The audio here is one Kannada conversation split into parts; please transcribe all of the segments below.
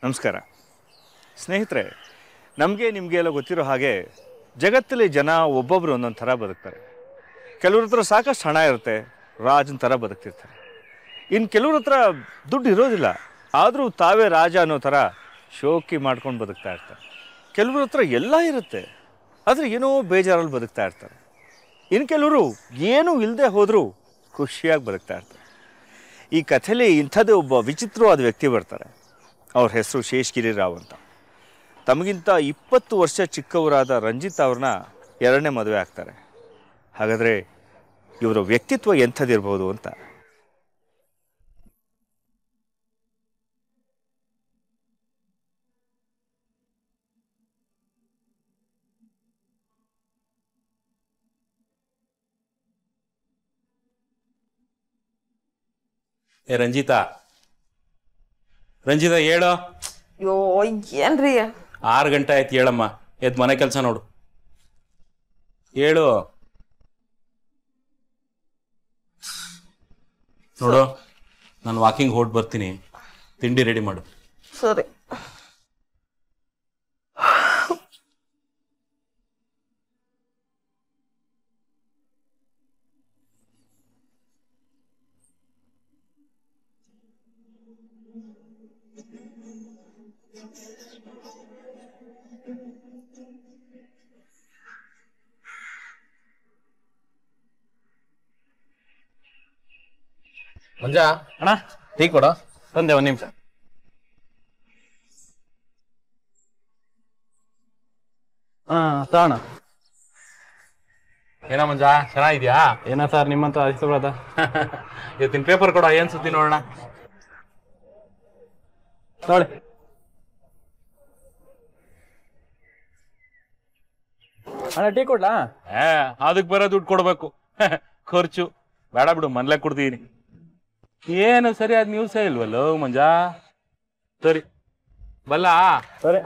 ನಮಸ್ಕಾರ ಸ್ನೇಹಿತರೆ, ನಮಗೆ ನಿಮಗೆ ಎಲ್ಲ ಗೊತ್ತಿರೋ ಹಾಗೆ ಜಗತ್ತಲ್ಲಿ ಜನ ಒಬ್ಬೊಬ್ಬರು ಒಂದೊಂದು ಥರ ಬದುಕ್ತಾರೆ. ಕೆಲವ್ರ ಹತ್ರ ಸಾಕಷ್ಟು ಹಣ ಇರುತ್ತೆ, ರಾಜನ ಥರ ಬದುಕ್ತಿರ್ತಾರೆ. ಇನ್ನು ಕೆಲವ್ರ ಹತ್ರ ದುಡ್ಡು ಇರೋದಿಲ್ಲ, ಆದರೂ ತಾವೇ ರಾಜ ಅನ್ನೋ ಥರ ಶೋಕಿ ಮಾಡ್ಕೊಂಡು ಬದುಕ್ತಾ ಇರ್ತಾರೆ. ಕೆಲವ್ರ ಹತ್ರ ಎಲ್ಲ ಇರುತ್ತೆ, ಆದರೆ ಏನೋ ಬೇಜಾರಲ್ಲಿ ಬದುಕ್ತಾ ಇರ್ತಾರೆ. ಇನ್ನು ಕೆಲವರು ಏನೂ ಇಲ್ಲದೆ ಹೋದರೂ ಖುಷಿಯಾಗಿ ಬದುಕ್ತಾ ಇರ್ತಾರೆ. ಈ ಕಥೆಯಲ್ಲಿ ಇಂಥದ್ದೇ ಒಬ್ಬ ವಿಚಿತ್ರವಾದ ವ್ಯಕ್ತಿ ಬರ್ತಾರೆ. ಅವ್ರ ಹೆಸರು ಶೇಷಗಿರಿ ರಾವ್ ಅಂತ. ತಮಗಿಂತ 20 ವರ್ಷ ಚಿಕ್ಕವರಾದ ರಂಜಿತ್ ಅವ್ರನ್ನ 2ನೇ ಮದುವೆ ಆಗ್ತಾರೆ. ಹಾಗಾದರೆ ಇವರ ವ್ಯಕ್ತಿತ್ವ ಎಂಥದ್ದಿರ್ಬೋದು ಅಂತ. ರಂಜಿತಾ ಹೇಳೋ. ಅಯ್ಯೋ ಏನ್ರಿ? 6 ಗಂಟೆ ಆಯ್ತು, ಹೇಳಮ್ಮ. ಎದ್ದು ಮನೆ ಕೆಲಸ ನೋಡು. ಹೇಳು. ನೋಡು, ನಾನು ವಾಕಿಂಗ್ ಹೊರಟು ಬರ್ತೀನಿ, ತಿಂಡಿ ರೆಡಿ ಮಾಡು. ಸರಿ. ಮಂಜಾ ಅಣ್ಣ, ಟೀ ಕೊಡ. ತಂದೆ, 1 ನಿಮಿಷ. ತಗೋಣ. ಏನ ಮಂಜಾ, ಚೆನ್ನಾಗಿದ್ಯಾ? ಏನ ಸರ್ ನಿಮ್ಮಂತ ಅನಿಸ್ತದ? ಇವತ್ತಿನ ಪೇಪರ್ ಕೊಡ, ಏನ್ ಸುದ್ದಿ ನೋಡೋಣ. ನೋಡಿ. ಅಣ್ಣ ಟೀ ಕೊಡ್ಲಾ? ಅದಕ್ಕೆ ಬರೋ ದುಡ್ಡು ಕೊಡ್ಬೇಕು. ಖರ್ಚು ಬೇಡ ಬಿಡು, ಮನ್ಲೆ ಕೊಡ್ತೀನಿ. ಏನು ಸರಿಯಾದ ನ್ಯೂಸೇ ಇಲ್ವಲ್ಲ ಮಂಜಾ. ಸರಿ ಬಲ್ಲ. ಸರಿ.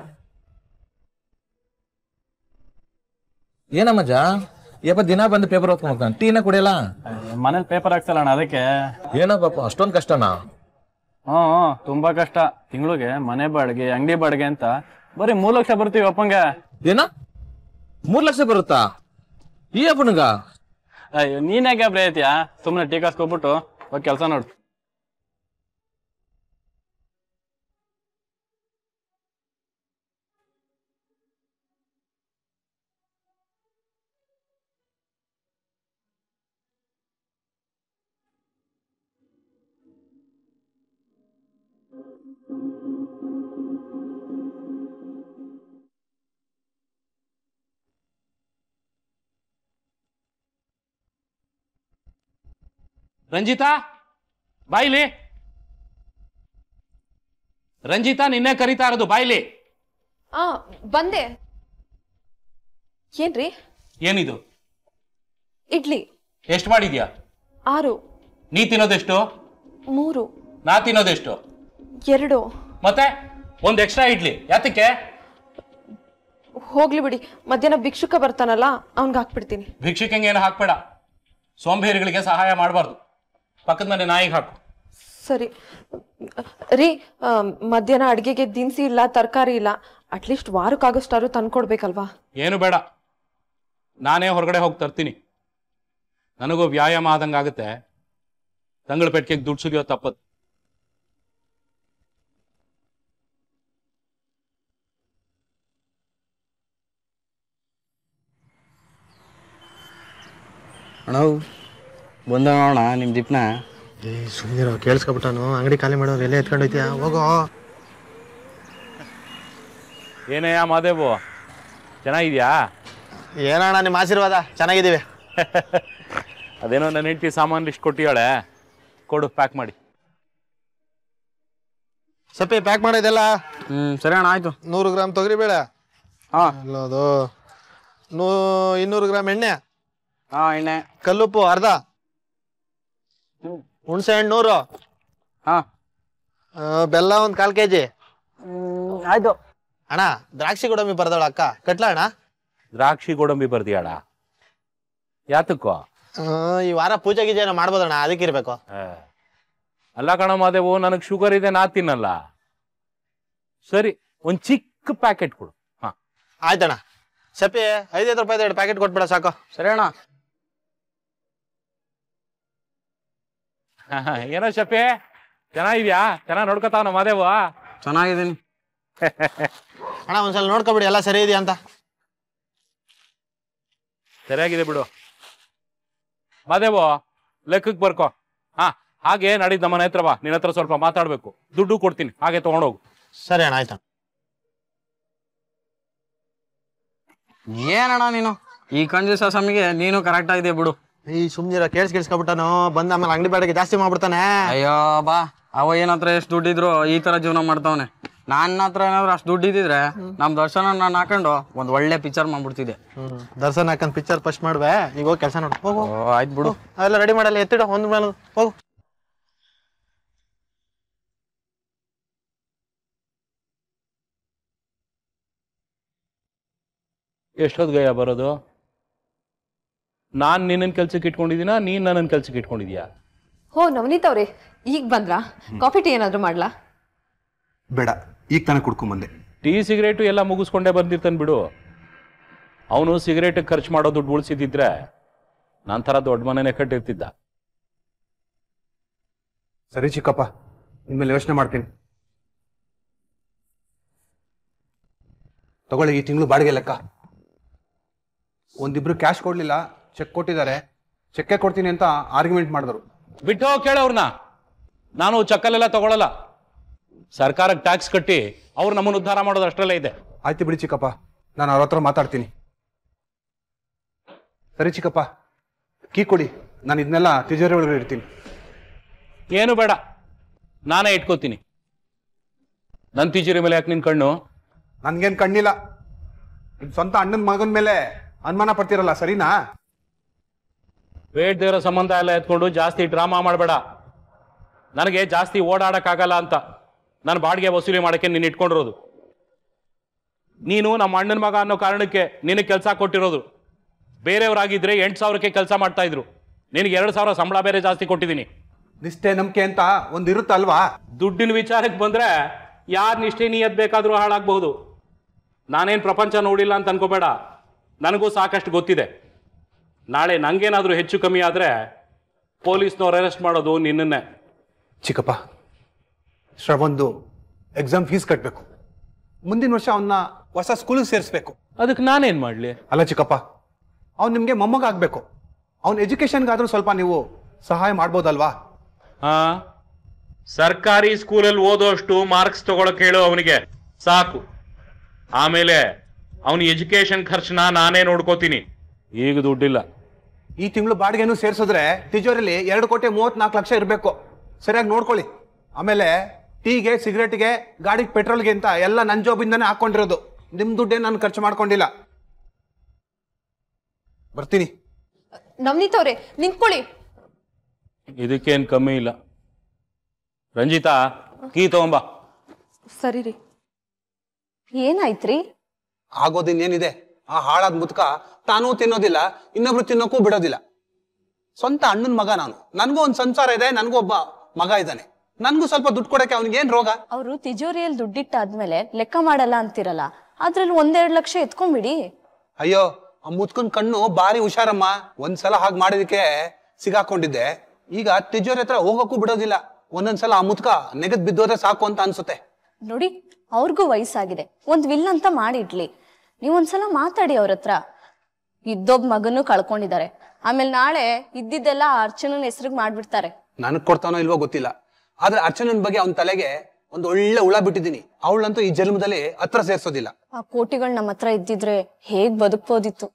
ಏನ ಮಜ ಯಪ್ಪ ದಿನ ಬಂದು ಪೇಪರ್ ಓದ್ಕೊಂಡು ಹೋಗ್ತಾನೆ, ಟೀನ ಕುಡಿಯಲ್ಲ? ಮನೇಲಿ ಪೇಪರ್ ಹಾಕ್ಸಲ್ಲ ಅಣ್ಣ, ಅದಕ್ಕೆ. ಏನೋ ಪಾಪ ಅಷ್ಟೊಂದು ಕಷ್ಟನಾ? ತುಂಬಾ ಕಷ್ಟ. ತಿಂಗಳಿಗೆ ಮನೆ ಬಾಡಿಗೆ, ಅಂಗಡಿ ಬಾಡಿಗೆ ಅಂತ ಬರೀ 3 ಲಕ್ಷ ಬರ್ತೀವಿ ಅಪ್ಪಂಗೆ. ಏನ 3 ಲಕ್ಷ ಬರುತ್ತಾ ಈ ಅಪ್ಪನಿಗ? ಅಯ್ಯೋ ನೀನ್ಯಾಕೆ ಬ್ರೇ ಐತಿಯಾ? ಸುಮ್ಮನೆ ಟೀ ಕಾಸ್ಕೊಬಿಟ್ಟು ಹೋಗಿ ಕೆಲಸ ನೋಡು. ರಂಜಿತಾ ಬಾಯ್ಲಿ. ರಂಜಿತಾ ನಿನ್ನೆ ಕರಿತಾ ಇರೋದು, ಬಾಯ್ಲಿ. ಬಂದೆ. ಏನ್ರಿ? ಏನಿದು? ಇಡ್ಲಿ. ಎಷ್ಟು ಮಾಡಿದ್ಯಾ? 6. ನೀ ತಿನ್ನೋದೆಷ್ಟು? 3. ನಾ ತಿನ್ನೋದೆಷ್ಟು? 2. ಮತ್ತೆ ಒಂದ್ ಎಕ್ಸ್ಟ್ರಾ ಇಡ್ಲಿ ಯಾತಕ್ಕೆ? ಹೋಗ್ಲಿ ಬಿಡಿ, ಮಧ್ಯಾಹ್ನ ಭಿಕ್ಷುಕ ಬರ್ತಾನಲ್ಲ, ಅವನ್ಗೆ ಹಾಕ್ಬಿಡ್ತೀನಿ. ಭಿಕ್ಷುಕಂಗೆ ಏನು ಹಾಕ್ಬೇಡ, ಸೋಂಬೇರಿಗಳಿಗೆ ಸಹಾಯ ಮಾಡಬಾರ್ದು. ಪಕ್ಕದ ಮನೆ ನಾಯಿಗೆ ಹಾಕು. ಸರಿ ರೀ. ಮಧ್ಯಾಹ್ನ ಅಡ್ಗೆಗೆ ದಿನಸಿ ಇಲ್ಲ, ತರಕಾರಿ ಇಲ್ಲ. ಅಟ್ಲೀಸ್ಟ್ ವಾರಕ್ಕಾಗಷ್ಟಾರು ತಂದ್ಕೊಡ್ಬೇಕಲ್ವಾ? ಏನು ಬೇಡ, ನಾನೇ ಹೊರಗಡೆ ಹೋಗಿ ತರ್ತೀನಿ. ನನಗೂ ವ್ಯಾಯಾಮ ಆದಂಗಾಗುತ್ತೆ. ತಂಗಳ ಪೆಟ್ಟಿಗೆಗೆ ದುಡ್ಡು ಸುಗಿಯೋ ತಪ್ಪದು. ಅಣ್ಣ ಬಂದೋಣ ನಿಮ್ಮ ಜಿಪ್ನ. ಸುಮ್ಮನಿರೋ, ಕೇಳಿಸ್ಕೊಬಿಟ್ಟಾನು. ಅಂಗಡಿ ಖಾಲಿ ಮಾಡೋರು ಎಲ್ಲೇ ಎತ್ಕೊಂಡು ಹೋಯ್ತೀಯ? ಹೋಗೋ. ಏನೇಯ ಮಾದೇವು, ಚೆನ್ನಾಗಿದ್ಯಾ? ಏನಣ್ಣ ನಿಮ್ಮ ಆಶೀರ್ವಾದ, ಚೆನ್ನಾಗಿದ್ದೀವಿ. ಅದೇನೋ ನನ್ನ ಹೆಂಡತಿ ಸಾಮಾನು ಲಿಸ್ಟ್ ಕೊಟ್ಟಿಯಾಳೆ, ಕೊಡು, ಪ್ಯಾಕ್ ಮಾಡಿ. ಸಪ್ಪಿ ಪ್ಯಾಕ್ ಮಾಡೋದೆಲ್ಲ. ಸರಿ ಅಣ್ಣ, ಆಯ್ತು. 100 ಗ್ರಾಮ್ ತೊಗರಿಬೇಳೆ. ಅಲ್ಲೋದು 200 ಗ್ರಾಮ್ ಎಣ್ಣೆ. ಎಣ್ಣೆ. ಕಲ್ಲುಪ್ಪು ಅರ್ಧ. ಹುಣಸೆ ಹಣ್ಣು 100. ಬೆಲ್ಲ 1/4 kg. ಆಯ್ತು ಅಣ್ಣ. ದ್ರಾಕ್ಷಿ ಗೋಡಂಬಿ ಬರ್ದಳ ಅಕ್ಕ, ಕಟ್ಲ ಅಣ್ಣ? ದ್ರಾಕ್ಷಿ ಗೋಡಂಬಿ ಬರ್ದಿಯಾಳ? ಯಾತಕ್ಕೋ? ಈ ವಾರ ಪೂಜೆ ಗೀಜೆ ಏನೋ ಮಾಡ್ಬೋದಣ್ಣ, ಅದಕ್ಕಿರ್ಬೇಕು. ಅಲ್ಲ ಕಣ ಮಾದೇವು, ನನಗೆ ಶುಗರ್ ಇದೆ, ನಾ ತಿನ್ನಲ್ಲ. ಸರಿ, ಒಂದು ಚಿಕ್ಕ ಪ್ಯಾಕೆಟ್ ಕೊಡು. ಹಾ ಆಯ್ತಣ್ಣ. ಸಪ್ಪಿ 5 ರೂಪಾಯಿ 2 ಪ್ಯಾಕೆಟ್ ಕೊಟ್ಬಿಡ ಸಾಕು. ಸರಿ ಅಣ್ಣ. ಏನೋ ಶಪಿ, ಚೆನ್ನಾಗಿದ್ಯಾ? ಚೆನ್ನಾಗಿ ನೋಡ್ಕೊತಾವ ಮಾದೇವ? ಚೆನ್ನಾಗಿದ್ದೀನಿ ಅಣ್ಣ. ಒಂದ್ಸಲ ನೋಡ್ಕೊಬಿಡಿ ಎಲ್ಲ ಸರಿ ಇದೆಯಾ ಅಂತ. ಸರಿಯಾಗಿದೆ ಬಿಡು ಮಾದೇವ, ಲೆಕ್ಕಕ್ಕೆ ಬರ್ಕೋ. ಹಾ, ಹಾಗೆ ನಾಡಿದ್ದು ನಮ್ಮನೆ ಹತ್ರ ಬಾ, ನಿನ್ನ ಹತ್ರ ಸ್ವಲ್ಪ ಮಾತಾಡ್ಬೇಕು. ದುಡ್ಡು ಕೊಡ್ತೀನಿ, ಹಾಗೆ ತಗೊಂಡೋಗು. ಸರಿ ಅಣ್ಣ, ಆಯ್ತಣ್ಣ. ಏನಣ್ಣ ನೀನು ಈ ಕಂಜೂಸ ಸ್ವಾಮಿಗೆ ನೀನು ಕರೆಕ್ಟ್ ಆಗಿದೆ ಬಿಡು. ಈ ಸುಮ್ನಿರ ಕೇಳಿಸ್ಬಿಟ್ಟಾನು. ಬಂದ ಆಮೇಲೆ ಅಂಗಡಿ ಬಾಡಿಗೆ ಜಾಸ್ತಿ ಮಾಡ್ಬಿಡ್ತಾನೆ. ಅಯ್ಯೋ ಬಾ, ಅವ ಏನತ್ರ ಎಷ್ಟು ದುಡ್ಡಿದ್ರು ಈ ತರ ಜೀವನ ಮಾಡ್ತಾವನೆ. ನನ್ನ ಹತ್ರ ಏನಾದ್ರು ಅಷ್ಟು ದುಡ್ಡು ಇದ್ದಿದ್ರೆ ನಮ್ ದರ್ಶನ ನಾನು ಹಾಕೊಂಡು ಒಂದ್ ಒಳ್ಳೆ ಪಿಕ್ಚರ್ ಮಾಡ್ಬಿಡ್ತಿದ್ದೆ. ದರ್ಶನ್ ಹಾಕೊಂಡ್ ಪಿಕ್ಚರ್ ಫಸ್ಟ್ ಮಾಡ್ಬೇ. ಈಗ ಹೋಗಿ ಕೆಲಸ ನೋಡು. ಹೋಗು. ಆಯ್ತು ಬಿಡು. ಅವೆಲ್ಲ ರೆಡಿ ಮಾಡಲ್ಲ, ಎತ್ತಿಡು ಒಂದ್ ಮೇಲೆ ಹೋಗು. ಎಷ್ಟೊತ್ತಿಗಯ್ಯ ಬರೋದು? ನಾನ್ ನಿನ್ನನ್ ಕೆಲ್ಸಕ್ಕೆ ಇಟ್ಕೊಂಡಿದ್ದೀನಾ, ನೀನ್ ನನ್ನನ್ ಕೆಲ್ಸಕ್ಕೆ ಇಟ್ಕೊಂಡಿದ್ಯಾ? ಹೋ ನವನೀತ್ ಅವ್ರೆ, ಈಗ ಬಂದ್ರಾ? ಕಾಫಿ ಟೀ ಏನಾದ್ರು ಮಾಡ್ಲಾ? ಬೇಡ, ಈಗ ತಾನೇ ಕುಡ್ಕೊಂಬಂದೆ. ಟೀ ಸಿಗರೇಟು ಎಲ್ಲ ಮುಗಿಸ್ಕೊಂಡೇ ಬಂದಿರ್ತಾನೆ ಬಿಡು. ಅವನು ಸಿಗರೇಟ್ ಖರ್ಚು ಮಾಡೋ ದುಡ್ಡು ಉಳಿಸಿದ್ರೆ ನಾನು ಥರ ದೊಡ್ಡ ಮನೆನೇ ಕಟ್ಟಿರ್ತಿದ್ದ. ಸರಿ ಚಿಕ್ಕಪ್ಪ, ನಿಮ್ಮೇಲೆ ಯೋಚನೆ ಮಾಡ್ತೀನಿ. ತಗೊಳ್ಳಿ, ಈ ತಿಂಗಳು ಬಾಡಿಗೆ ಲೆಕ್ಕ. ಒಂದಿಬ್ರು ಕ್ಯಾಶ್ ಕೊಡ್ಲಿಲ್ಲ, ಚೆಕ್ ಕೊಟ್ಟಿದ್ದಾರೆ. ಚೆಕ್ಕೆ ಕೊಡ್ತೀನಿ ಅಂತ ಆರ್ಗ್ಯುಮೆಂಟ್ ಮಾಡಿದ್ರು. ಬಿಟ್ಟು ಕೇಳವ್ರನ್ನ. ನಾನು ಚಕ್ಕಲೆಲ್ಲ ತಗೊಳಲ್ಲ. ಸರ್ಕಾರಕ್ಕೆ ಟ್ಯಾಕ್ಸ್ ಕಟ್ಟಿ ಅವ್ರು ನಮ್ಮನ್ನು ಉದ್ಧಾರ ಮಾಡೋದು ಅಷ್ಟರಲ್ಲೇ ಇದೆ. ಆಯ್ತು ಬಿಡಿ ಚಿಕ್ಕಪ್ಪ, ನಾನು ಅವ್ರ ಹತ್ರ ಮಾತಾಡ್ತೀನಿ. ಸರಿ ಚಿಕ್ಕಪ್ಪ, ಕೀ ಕೊಡಿ, ನಾನು ಇದನ್ನೆಲ್ಲ ತಿಜೋರಿ ಒಳಗಡೆ ಇಡ್ತೀನಿ. ಏನು ಬೇಡ, ನಾನೇ ಇಟ್ಕೋತೀನಿ. ನನ್ನ ತಿಜೋರಿ ಮೇಲೆ ಯಾಕೆ ನಿನ್ ಕಣ್ಣು? ನನ್ಗೇನ್ ಕಣ್ಣಿಲ್ಲ. ನಿಮ್ ಸ್ವಂತ ಅಣ್ಣನ ಮಗನ ಮೇಲೆ ಅನುಮಾನ ಪಡ್ತಿರಲ್ಲ, ಸರಿನಾ? ಬೇಡ್ದಿರೋ ಸಂಬಂಧ ಎಲ್ಲ ಎತ್ಕೊಂಡು ಜಾಸ್ತಿ ಡ್ರಾಮಾ ಮಾಡಬೇಡ. ನನಗೆ ಜಾಸ್ತಿ ಓಡಾಡಕ್ಕಾಗಲ್ಲ ಅಂತ ನಾನು ಬಾಡಿಗೆ ವಸೂಲಿ ಮಾಡಕ್ಕೆ ನೀನು ಇಟ್ಕೊಂಡಿರೋದು. ನೀನು ನಮ್ಮ ಅಣ್ಣನ ಮಗ ಅನ್ನೋ ಕಾರಣಕ್ಕೆ ನಿನಗೆ ಕೆಲಸ ಕೊಟ್ಟಿರೋದು. ಬೇರೆಯವರಾಗಿದ್ರೆ 8,000ಕ್ಕೆ ಕೆಲಸ ಮಾಡ್ತಾ ಇದ್ರು. ನಿನಗೆ 2,000 ಸಂಬಳ ಬೇರೆ ಜಾಸ್ತಿ ಕೊಟ್ಟಿದ್ದೀನಿ. ನಿಷ್ಠೆ ನಂಬಿಕೆ ಅಂತ ಒಂದಿರುತ್ತಲ್ವಾ? ದುಡ್ಡಿನ ವಿಚಾರಕ್ಕೆ ಬಂದ್ರೆ ಯಾರ ನಿಷ್ಠೆ ನೀಯತ್ ಬೇಕಾದ್ರೂ ಹಾಳಾಗಬಹುದು. ನಾನೇನು ಪ್ರಪಂಚ ನೋಡಿಲ್ಲ ಅಂತ ಅನ್ಕೋಬೇಡ, ನನಗೂ ಸಾಕಷ್ಟು ಗೊತ್ತಿದೆ. ನಾಳೆ ನಂಗೇನಾದ್ರೂ ಹೆಚ್ಚು ಕಮ್ಮಿ ಆದ್ರೆ ಪೊಲೀಸ್ನವ್ರು ಅರೆಸ್ಟ್ ಮಾಡೋದು ನಿನ್ನನ್ನೇ. ಚಿಕ್ಕಪ್ಪ, ಶ್ರವಂದು ಎಕ್ಸಾಮ್ ಫೀಸ್ ಕಟ್ಟಬೇಕು. ಮುಂದಿನ ವರ್ಷ ಅವನ್ನ ಹೊಸ ಸ್ಕೂಲಿಗೆ ಸೇರಿಸ್ಬೇಕು. ಅದಕ್ಕೆ ನಾನೇನ್ ಮಾಡ್ಲಿ? ಅಲ್ಲ ಚಿಕ್ಕಪ್ಪ, ಅವ್ನು ನಿಮ್ಗೆ ಮೊಮ್ಮಗ ಆಗ್ಬೇಕು. ಅವ್ನ ಎಜುಕೇಶನ್ಗಾದ್ರೂ ಸ್ವಲ್ಪ ನೀವು ಸಹಾಯ ಮಾಡ್ಬೋದಲ್ವಾ? ಹಾ, ಸರ್ಕಾರಿ ಸ್ಕೂಲಲ್ಲಿ ಓದೋಷ್ಟು ಮಾರ್ಕ್ಸ್ ತಗೊಳಕ್ ಹೇಳು ಅವನಿಗೆ, ಸಾಕು. ಆಮೇಲೆ ಅವನ ಎಜುಕೇಶನ್ ಖರ್ಚನ್ನ ನಾನೇ ನೋಡ್ಕೋತೀನಿ. ಈಗ ದುಡ್ಡಿಲ್ಲ. ಈ ತಿಂಗಳು ಬಾಡಿಗೆನೂ ಸೇರಿಸಿದ್ರೆ ತಿಜೋರಿಲಿ 2,34,00,000 ಇರಬೇಕು. ಸರಿಯಾಗಿ ನೋಡ್ಕೊಳ್ಳಿ. ಆಮೇಲೆ ಟೀಗೆ, ಸಿಗರೇಟ್ಗೆ, ಗಾಡಿಗೆ, ಪೆಟ್ರೋಲ್ಗೆ ಅಂತ ಎಲ್ಲ ನನ್ನ ಜಾಬಿಂದಾನೇ ಹಾಕೊಂಡಿರೋದು. ನಿಮ್ ದುಡ್ಡೇ ನಾನು ಖರ್ಚು ಮಾಡ್ಕೊಂಡಿಲ್ಲ. ಬರ್ತೀನಿ. ನವನೀತ್ ಅವ್ರೆ ನಿಂತ್ಕೊಳ್ಳಿ. ಇದಕ್ಕೇನ್ ಕಮ್ಮಿ ಇಲ್ಲ. ರಂಜಿತಾ, ಕೀ ತಗೊಂಬ. ಸರಿ ರೀ. ಏನಾಯ್ತ್ರಿ? ಆಗೋದಿನ್ನೇನಿದೆ, ಆ ಹಾಳಾದ ಮುದ್ಕ ತಾನೂ ತಿನ್ನೋದಿಲ್ಲ, ಇನ್ನೊಬ್ರು ತಿನ್ನೋಕ್ಕೂ ಬಿಡೋದಿಲ್ಲ. ಸ್ವಂತ ಅಣ್ಣನ ಮಗ ನಾನು. ನನ್ಗೂ ಒಂದು ಸಂಸಾರ ಇದೆ, ನನ್ಗೂ ಒಬ್ಬ ಮಗ ಇದ್ದಾನೆ. ನನ್ಗೂ ಸ್ವಲ್ಪ ದುಡ್ಡು ಕೊಡಕ್ಕೆ ಅವ್ನಿಗೇನ್ ರೋಗ? ಅವರು ತಿಜೋರಿಯಲ್ಲಿ ದುಡ್ಡಿಟ್ಟಾದ್ಮೇಲೆ ಲೆಕ್ಕ ಮಾಡಲ್ಲ ಅಂತಿರಲ್ಲ, ಅದ್ರಲ್ಲಿ 1-2 ಲಕ್ಷ ಎತ್ಕೊಂಡ್ಬಿಡಿ. ಅಯ್ಯೋ, ಆ ಮುದ್ಕನ್ ಕಣ್ಣು ಬಾರಿ ಹುಷಾರಮ್ಮ. ಒಂದ್ಸಲ ಹಾಗೆ ಮಾಡಿದಕ್ಕೆ ಸಿಗಾಕೊಂಡಿದ್ದೆ. ಈಗ ತಿಜೋರಿ ಹತ್ರ ಹೋಗಕ್ಕೂ ಬಿಡೋದಿಲ್ಲ. ಒಂದೊಂದ್ಸಲ ಆ ಮುದ್ಕ ನೆಗದ್ ಬಿದ್ದೋದ್ರೆ ಸಾಕು ಅಂತ ಅನ್ಸುತ್ತೆ. ನೋಡಿ, ಅವ್ರಿಗೂ ವಯಸ್ಸಾಗಿದೆ, ಒಂದ್ ವಿಲ್ ಅಂತ ಮಾಡಿಡ್ಲಿ. ನೀವೊಂದ್ಸಲ ಮಾತಾಡಿ ಅವ್ರ ಹತ್ರ. ಇದ್ದೊಬ್ಬ ಮಗನೂ ಕಳ್ಕೊಂಡಿದ್ದಾರೆ. ಆಮೇಲೆ ನಾಳೆ ಇದ್ದಿದ್ದೆಲ್ಲ ಅರ್ಚನನ್ ಹೆಸರಿಗೆ ಮಾಡ್ಬಿಡ್ತಾರೆ. ನನಗ್ ಕೊಡ್ತಾನೋ ಇಲ್ವೋ ಗೊತ್ತಿಲ್ಲ, ಆದ್ರೆ ಅರ್ಚನನ್ ಬಗ್ಗೆ ಅವನ ತಲೆಗೆ ಒಂದು ಒಳ್ಳೆ ಹುಳ ಬಿಟ್ಟಿದ್ದೀನಿ. ಅವಳಂತೂ ಈ ಜನ್ಮದಲ್ಲಿ ಹತ್ರ ಸೇರ್ಸೋದಿಲ್ಲ. ಆ ಕೋಟಿಗಳು ನಮ್ಮ ಹತ್ರ ಇದ್ದಿದ್ರೆ ಹೇಗ್ ಬದುಕ್ಬೋದಿತ್ತು.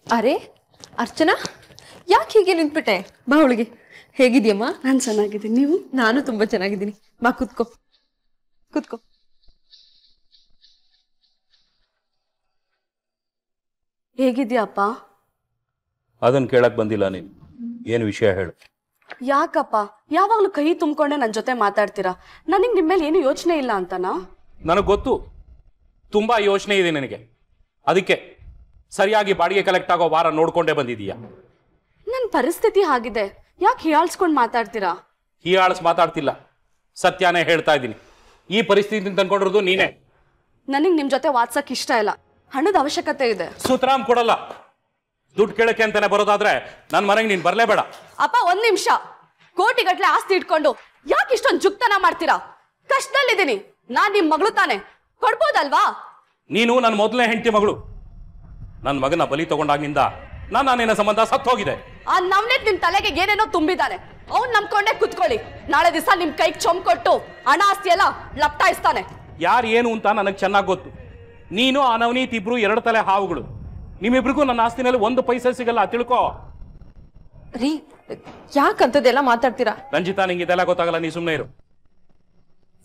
ಅರೆ ಅರ್ಚನಾ, ಯಾಕೆ ಹೀಗೆ ನಿಂತ್ಬಿಟ್ಟೆ? ಬಾ ಅವಳಿಗೆ. ಹೇಗಿದ್ಯಮ್ಮ? ನಾನ್ ಚೆನ್ನಾಗಿದ್ದೀನಿ, ನೀವು? ನಾನು ತುಂಬಾ ಚೆನ್ನಾಗಿದ್ದೀನಿ. ಬಾ ಕುತ್ಕೋ ಕುತ್ಕೋ. ಹೇಗಿದ್ಯಪ್ಪ? ಅದನ್ನ ಕೇಳಕ್ ಬಂದಿಲ್ಲ ನೀನು. ಏನು ವಿಷಯ ಹೇಳು. ಯಾಕಪ್ಪ ಯಾವಾಗ್ಲೂ ಕೈ ತುಂಬ್ಕೊಂಡೆ ನನ್ ಜೊತೆ ಮಾತಾಡ್ತೀರಾ? ನನಗ್ ನಿಮ್ಮೇಲೆ ಏನು ಯೋಚನೆ ಇಲ್ಲ ಅಂತನಾ? ನನಗೆ ಗೊತ್ತು, ತುಂಬಾ ಯೋಚನೆ ಇದೆ ನಿನಗೆ. ಅದಕ್ಕೆ ಸರಿಯಾಗಿ ಬಾಡಿಗೆ ಕಲೆಕ್ಟ್ ಆಗೋ ವಾರ ನೋಡ್ಕೊಂಡೇ ಬಂದಿದೀಯ. ನನ್ನ ಪರಿಸ್ಥಿತಿ ಆಗಿದೆ, ಯಾಕೆ ಹೀಯಾಳ್ಸ್ಕೊಂಡು ಮಾತಾಡ್ತೀರಾ? ಹೀಯಾಳ್ಸ್ ಮಾತಾಡ್ತಿಲ್ಲ, ಸತ್ಯನೇ ಹೇಳ್ತಾ ಇದ್ದೀನಿ. ಈ ಪರಿಸ್ಥಿತಿ ತಂದ್ಕೊಂಡಿರೋದು ನೀನೇ. ನನಗೆ ನಿಮ್ ಜೊತೆ ವಾಟ್ಸಕ್ ಇಷ್ಟ ಇಲ್ಲ, ಹಣದ ಅವಶ್ಯಕತೆ ಇದೆ. ಸುತರಾಮ್ ಕೊಡಲ್ಲ. ದುಡ್ಡು ಕೇಳಕ್ಕೆ ಅಂತಾನೆ ಬರೋದಾದ್ರೆ ನನ್ನ ಮನೆಗೆ ನೀನ್ ಬರ್ಲೇಬೇಡ. ಅಪ್ಪ, 1 ನಿಮಿಷ. ಕೋಟಿಗಟ್ಲೆ ಆಸ್ತಿ ಇಟ್ಕೊಂಡು ಯಾಕೆ ಇಷ್ಟೊಂದು ಜುಕ್ತನ ಮಾಡ್ತೀರಾ? ಕಷ್ಟದಲ್ಲಿದ್ದೀನಿ, ನಾನ್ ನಿಮ್ ಮಗಳು ತಾನೆ, ಕೊಡ್ಬೋದಲ್ವಾ? ನೀನು ನನ್ನ ಮೊದಲನೇ ಹೆಂಡತಿ ಮಗಳು. ನನ್ನ ಮಗನ ಬಲಿ ತಗೊಂಡಾಗಿಂದ ನಾನೇನ ಸಂಬಂಧ ಸತ್ತು ಹೋಗಿದೆ. ಆ ನವ್ನೆತ್ ನಿಮ್ ತಲೆಗೆ ಏನೇನೋ ತುಂಬಿದ್ದಾನೆ, ಅವ್ನ್ ನಂಬ್ಕೊಂಡೆ ಕುತ್ಕೊಳ್ಳಿ. ನಾಳೆ ದಿವಸ ನಿಮ್ ಕೈಗೆ ಚೊಂಬ್ ಕೊಟ್ಟು ಹಣ ಆಸ್ತಿ ಎಲ್ಲ ಲಪ್ಟಾಯಿಸ್ತಾನೆ. ಯಾರು ಏನು ಅಂತ ನನಗೆ ಚೆನ್ನಾಗಿ ಗೊತ್ತು. ನೀನು ಆ ನವನೀತ್ ಇಬ್ರು 2 ತಲೆ ಹಾವುಗಳು. ನಿಮ್ಮಿಬ್ರಿಗೂ ನನ್ನ ಆಸ್ತಿನಲ್ಲಿ 1 ಪೈಸೆ ಸಿಗಲ್ಲ, ತಿಳ್ಕೋ. ರೀ, ಯಾಕಂತದೆಲ್ಲ ಮಾತಾಡ್ತೀರಾ? ರಂಜಿತಾ, ನಿಂಗೆ ಇದೆಲ್ಲ ಗೊತ್ತಾಗಲ್ಲ, ನೀ ಸುಮ್ಮನೆ ಇರು.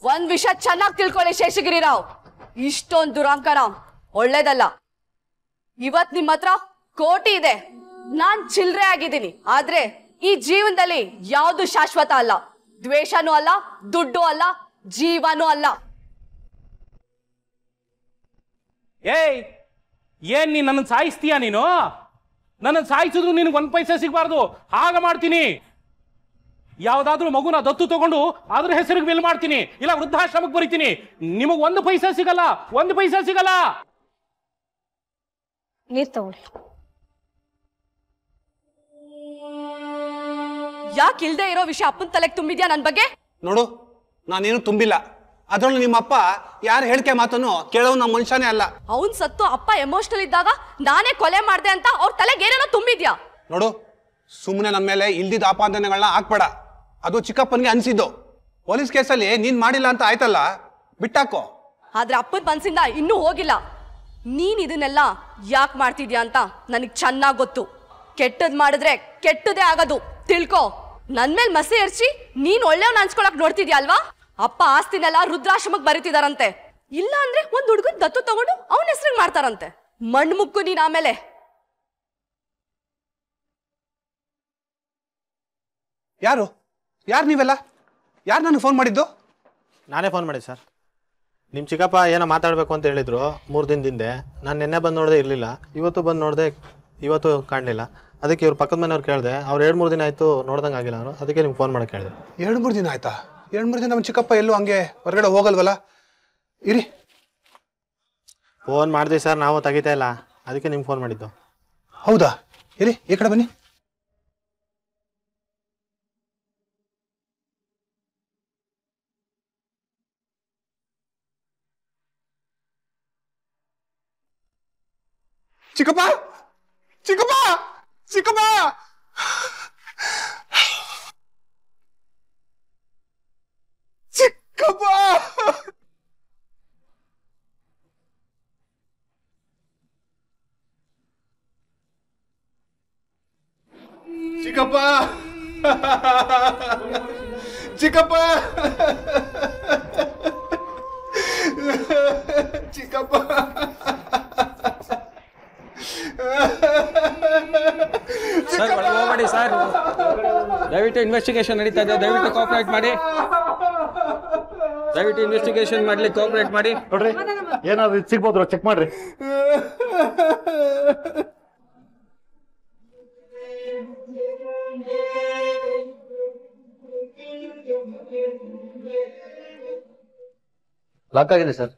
ಒಂದ್ ವಿಷಯ ಚೆನ್ನಾಗಿ ತಿಳ್ಕೊಳ್ಳಿ ಶೇಷಗಿರಿ ರಾವ್, ಇಷ್ಟೊಂದು ದುರಾಂಕಾರ ಒಳ್ಳೇದಲ್ಲ. ಇವತ್ ನಿಮ್ ಹತ್ರ ಕೋಟಿ ಇದೆ, ನಾನ್ ಚಿಲ್ರೆ ಆಗಿದ್ದೀನಿ. ಆದ್ರೆ ಈ ಜೀವನದಲ್ಲಿ ಯಾವುದು ಶಾಶ್ವತ ಅಲ್ಲ. ದ್ವೇಷನೂ ಅಲ್ಲ, ದುಡ್ಡು ಅಲ್ಲ, ಜೀವನೂ ಅಲ್ಲ. ಏಯ್, ಏನ್ ನೀನ್ ನನ್ನ ಸಾಯಿಸ್ತೀಯ? ನೀನು ನನ್ನ ಸಾಯಿಸಿದ್ರು ನಿನಗೆ 1 ಪೈಸೆ ಸಿಗಬಾರ್ದು, ಹಾಗ ಮಾಡ್ತೀನಿ. ಯಾವ್ದಾದ್ರೂ ಮಗುನ ದತ್ತು ತಗೊಂಡು ಅದ್ರ ಹೆಸರಿಗೆ ಬಿಲ್ ಮಾಡ್ತೀನಿ, ಇಲ್ಲ ವೃದ್ಧಾಶ್ರಮಕ್ಕೆ ಬರೀತೀನಿ. ನಿಮಗ್ 1 ಪೈಸೆ ಸಿಗಲ್ಲ, 1 ಪೈಸೆ ಸಿಗಲ್ಲ. ನೀರ್ ತಗೊಳ್ಳಿ. ಯಾಕೆ ಇಲ್ದೇ ಇರೋ ವಿಷಯ ಅಪ್ಪನ ತಲೆಗೆ ತುಂಬಿದ್ಯಾ ನನ್ ಬಗ್ಗೆ? ನೋಡು, ನಾನೇನು ತುಂಬಿಲ್ಲ. ಅದ್ರಲ್ಲೂ ನಿಮ್ಮಪ್ಪ ಯಾರು ಹೇಳಿಕೆ ಮಾತನ್ನು ಕೇಳೋನು ನಮ್ಮ ಮನುಷ್ಯನೇ ಅಲ್ಲ. ಅವನ್ ಸತ್ತು ಅಪ್ಪ ಎಮೋಷನಲ್ ಇದ್ದಾಗ ನಾನೇ ಕೊಲೆ ಮಾಡ್ದೆ ಅಂತ ಅವ್ರ ತಲೆಗೆ ಏನೇನೋ ತುಂಬಿದ್ಯಾ? ನೋಡು, ಸುಮ್ಮನೆ ನಮ್ಮ ಮೇಲೆ ಇಲ್ದಿದ್ದ ಆಪಾದನೆಗಳನ್ನ ಹಾಕ್ಬೇಡ. ಅದು ಚಿಕ್ಕಪ್ಪನಿಗೆ ಅನ್ಸಿದ್ದು. ಪೊಲೀಸ್ ಕೇಸಲ್ಲಿ ನೀನ್ ಮಾಡಿಲ್ಲ ಅಂತ ಆಯ್ತಲ್ಲ, ಬಿಟ್ಟಾಕೋ. ಆದ್ರೆ ಅಪ್ಪನ ಮನ್ಸಿಂದ ಇನ್ನೂ ಹೋಗಿಲ್ಲ. ನೀನ್ ಇದನ್ನೆಲ್ಲ ಯಾಕೆ ಮಾಡ್ತಿದ್ಯಾ ಅಂತ ನನಗ್ ಚೆನ್ನಾಗ್ ಗೊತ್ತು. ಕೆಟ್ಟದ್ ಮಾಡಿದ್ರೆ ಕೆಟ್ಟದೇ ಆಗೋದು, ತಿಳ್ಕೊ. ನನ್ ಮೇಲ್ ಮಸಿ ಎರ್ಚಿ ನೀನ್ ಒಳ್ಳೆಯವನ್ ಅನ್ಸ್ಕೊಳಕ್ ನೋಡ್ತಿದ್ಯಾ ಅಲ್ವಾ? ಅಪ್ಪ ಆಸ್ತಿನೆಲ್ಲ ರುದ್ರಾಶ್ರಮಕ್ಕೆ ಬರೀತಿದಾರಂತೆ. ಇಲ್ಲ ಅಂದ್ರೆ ಒಂದ್ ಹುಡುಗನ್ ದತ್ತು ತಗೊಂಡು ಅವನ ಹೆಸರಿಗೆ ಮಾಡ್ತಾರಂತೆ. ಮಣ್ಣು ಮುಕ್ಕು ನೀನ್ ಆಮೇಲೆ. ಯಾರು ನೀವೆಲ್ಲ? ಯಾರು ನನಗೆ ಫೋನ್ ಮಾಡಿದ್ದು? ನಾನೇ ಫೋನ್ ಮಾಡಿದೆ ಸರ್. ನಿಮ್ಮ ಚಿಕ್ಕಪ್ಪ ಏನೋ ಮಾತಾಡಬೇಕು ಅಂತ ಹೇಳಿದ್ರು 3 ದಿನದಿಂದ. ನಾನು ನಿನ್ನೆ ಬಂದು ನೋಡದೆ ಇರಲಿಲ್ಲ, ಇವತ್ತು ಬಂದು ನೋಡಿದೆ, ಇವತ್ತು ಕಾಣಲಿಲ್ಲ. ಅದಕ್ಕೆ ಇವ್ರ ಪಕ್ಕದ ಮನೆಯವ್ರು ಕೇಳಿದೆ, ಅವ್ರು 2-3 ದಿನ ಆಯಿತು ನೋಡ್ದಂಗೆ ಆಗಿಲ್ಲ ಅವರು. ಅದಕ್ಕೆ ನಿಮ್ಗೆ ಫೋನ್ ಮಾಡೋಕೆ ಕೇಳಿದೆ. 2-3 ದಿನ ಆಯ್ತಾ? 2-3 ದಿನ ನಮ್ಮ ಚಿಕ್ಕಪ್ಪ ಎಲ್ಲೂ ಹಂಗೆ ಹೊರಗಡೆ ಹೋಗಲ್ವಲ್ಲ? ಇರಿ, ಫೋನ್ ಮಾಡಿದ್ವಿ ಸರ್, ನಾವು ತೆಗಿತಾ ಇಲ್ಲ, ಅದಕ್ಕೆ ನಿಮ್ಗೆ ಫೋನ್ ಮಾಡಿದ್ದು. ಹೌದಾ? ಇರಿ, ಈ ಕಡೆ ಬನ್ನಿ. ಚಿಕ್ಕಪ್ಪ, ಚಿಕ್ಕಪ್ಪ, ಚಿಕ್ಕಪ್ಪ, ಚಿಕ್ಕಪ್ಪ, ಚಿಕ್ಕಪ್ಪ, ಚಿಕ್ಕಪ್ಪ, ಚಿಕ್ಕಪ್ಪ. ಸರ್, ಒಳಗೆ ಹೋಗಬೇಡಿ ಸರ್. ದಯವಿಟ್ಟು ಇನ್ವೆಸ್ಟಿಗೇಷನ್ ನಡೀತಾ ಇದೆ, ದಯವಿಟ್ಟು ಕೋಆಪರೇಟ್ ಮಾಡಿ. ದಯವಿಟ್ಟು ಇನ್ವೆಸ್ಟಿಗೇಷನ್ ಮಾಡ್ಲಿಕ್ಕೆ ಕೋಆಪರೇಟ್ ಮಾಡಿ. ನೋಡ್ರಿ, ಏನಾದ್ರು ಸಿಗ್ಬೋದ್ರ ಚೆಕ್ ಮಾಡ್ರಿ. ಲಾಕ್ ಆಗಿದೆ ಸರ್.